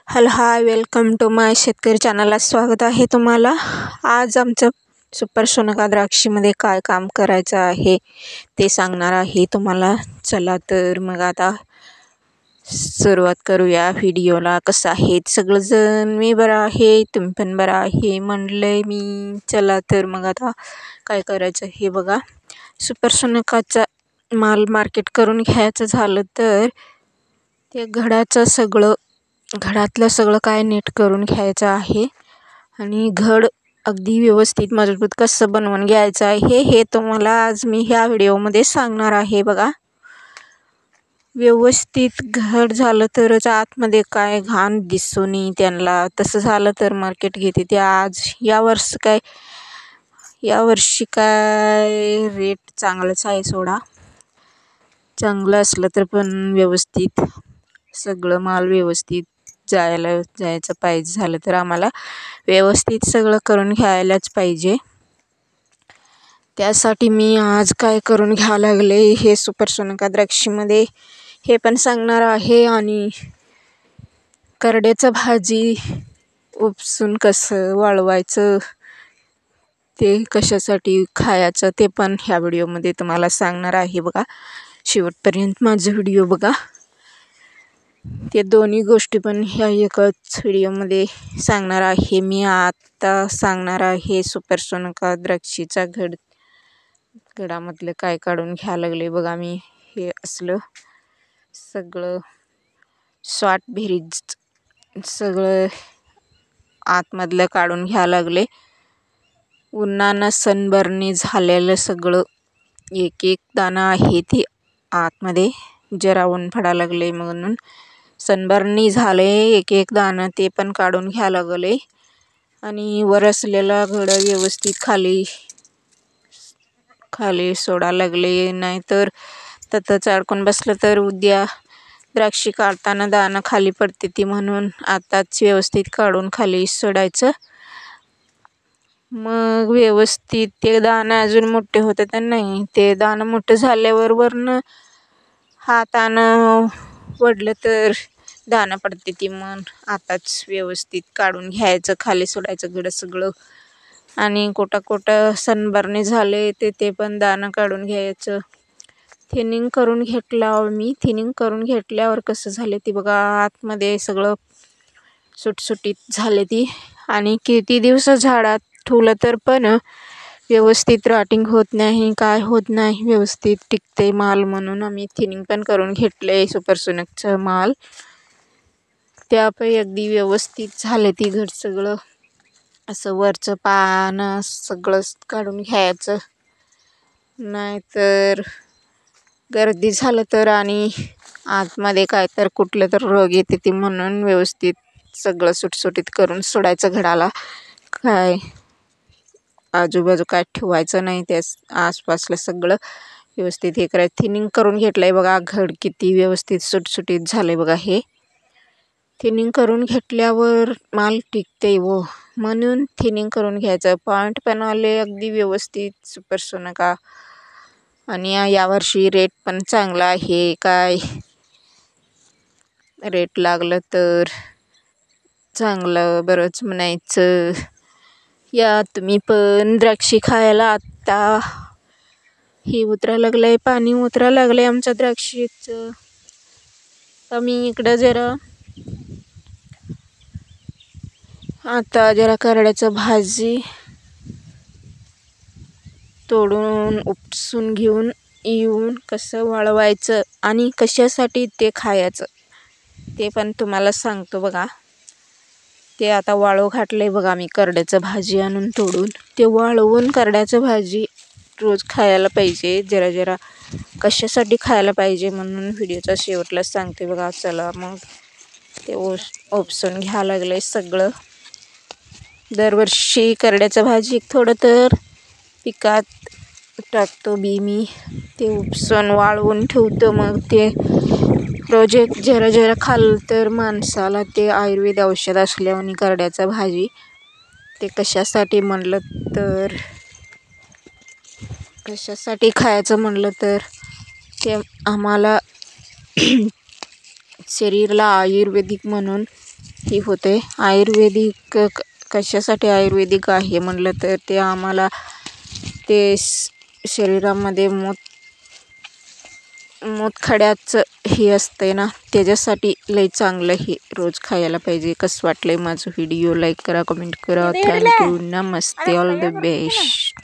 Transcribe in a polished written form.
Hello hi welcome to माय शेतकरी चॅनलला स्वागत आहे तुम्हाला. आज आमचं सुपर सोनका द्राक्षीमध्ये काय काम करायचं आहे ते सांगणार आहे तुम्हाला. चला तर मग आता सुरुवात करूया व्हिडिओला. कसं आहे सगळंजण? मी बरं आहे, तुम्ही पण बरं आहे म्हणले मी. चला तर मग आता काय करायचं हे बघा. सुपर सोनकाचा माल मार्केट करून घ्यायचं झालं तर ते घडातलं सगळं काय नीट करून घ्यायचं आहे आणि घड अगदी व्यवस्थित मजबूत कसं बनवून घ्यायचं आहे हे तुम्हाला आज मी ह्या व्हिडिओमध्ये सांगणार आहे. बघा, व्यवस्थित घड झालं तरच आतमध्ये काय घाण दिसू नये त्यांना. तसं झालं तर मार्केट घेते ते. आज यावर्षी काय रेट चांगलंच आहे सोडा. चांगलं असलं तर पण व्यवस्थित सगळं माल व्यवस्थित जायचं पाहिजे झालं तर आम्हाला व्यवस्थित सगळं करून घ्यायलाच पाहिजे. त्यासाठी मी आज काय करून घ्यायला लागले हे सुपर सोनका द्राक्षीमध्ये हे पण सांगणार आहे. आणि करड्याचं भाजी उपसून कसं वाळवायचं ते कशासाठी खायचं ते पण ह्या व्हिडिओमध्ये तुम्हाला सांगणार आहे. बघा, शेवटपर्यंत माझं व्हिडिओ बघा. ते दोन्ही गोष्टी पण ह्या एकच व्हिडिओमध्ये सांगणार आहे. मी आता सांगणार आहे सुपर सोनका द्राक्षीचा घडामधलं काय काढून घ्यायला लागले. बघा, मी हे असलं सगळं स्वाट बेरीज सगळं आतमधलं काढून घ्यायला लागले. उन्हानं सनबर्नी झालेलं सगळं एक दाणं आहे ते आतमध्ये. जरा ऊन पडायला लागले म्हणून सनबर्नी झाले एक दाणं, ते पण काढून घ्यायला लागले. आणि वर असलेला घड व्यवस्थित खाली सोडायला लागले, नाहीतर ततच अडकून बसलं तर उद्या द्राक्षी काढताना दाणं खाली पडते ती. म्हणून आताच व्यवस्थित काढून खाली सोडायचं. मग व्यवस्थित ते दाणं अजून मोठे होते तर नाही, ते दाणं मोठं झाल्यावर वरनं हातानं वडलं तर दाणं पडते ती. मग आताच व्यवस्थित काढून घ्यायचं, खाली सोडायचं घड सगळं. आणि कोटा सनबर्नी झाले ते पण दाणं काढून घ्यायचं. थिनिंग करून घेतल्यावर थिनिंग करून घेतल्यावर कसं झाले ती बघा, आतमध्ये सगळं सुटसुटीत झाले ती. आणि किती दिवस झाडात ठेवलं तर पण व्यवस्थित रॉटिंग होत नाही, काय होत नाही, व्यवस्थित टिकते माल. म्हणून आम्ही थिनिंग पण करून घेतले सुपर सोनकचं माल. त्यापैकी अगदी व्यवस्थित झाले ती घड सगळं. असं वरचं पानं सगळं काढून घ्यायचं, नाहीतर गर्दी झालं तर आणि आतमध्ये काय तर कुठलं तर रोग येते ती. म्हणून व्यवस्थित सगळं सुटसुटीत करून सोडायचं घडाला. काय आजूबाजू काय ठेवायचं नाही, त्या आसपासलं सगळं व्यवस्थित हे करायचं. थिनिंग करून घेतलंय बघा, घड किती व्यवस्थित सुटसुटीत झालंय बघा. हे थिनिंग करून घेतल्यावर माल टिकते म्हणून थिनिंग करून घ्यायचं. पॉईंट पण आले अगदी व्यवस्थित सुपर सोनका. आणि यावर्षी रेट पण चांगला आहे. काय रेट लागलं तर चांगलं बरंच म्हणायचं. या तुम्ही पण द्राक्षी खायला. आत्ता हे उतरायला लागलंय, पाणी उतरायला लागलंय आमच्या द्राक्षीचं. तर मी इकडं आता जरा करड्याचं भाजी तोडून उपसून घेऊन येऊन कसं वाळवायचं आणि कशासाठी ते खायचं ते पण तुम्हाला सांगतो बघा. ते आता वाळू घातलंय बघा मी करड्याचं भाजी आणून तोडून. ते वाळवून करड्याचं भाजी रोज खायला पाहिजे. जरा कशासाठी खायला पाहिजे म्हणून व्हिडिओच्या शेवटला सांगते बघा. चला मग ते उपसून घ्यायला लागलंय सगळं. दरवर्षी करड्याचं भाजी थोडं तर पिकात टाकतो मी. ते उपसून वाळवून ठेवतो. मग ते रोज एक जरा खाल्लं तर माणसाला ते आयुर्वेद औषध असल्याने करड्याचं भाजी. ते कशासाठी खायचं म्हणलं तर ते आम्हाला शरीराला आयुर्वेदिक म्हणून ही होते. आयुर्वेदिक कशासाठी आयुर्वेदिक आहे म्हटलं तर ते आम्हाला ते शरीरामध्ये मूतखड्याचं हे असतंय ना, त्याच्यासाठी लई चांगलं हे रोज खायला पाहिजे. कसं वाटलंय माझं व्हिडिओ, लाईक करा, कमेंट करा. Thank you, Namaste, all the best.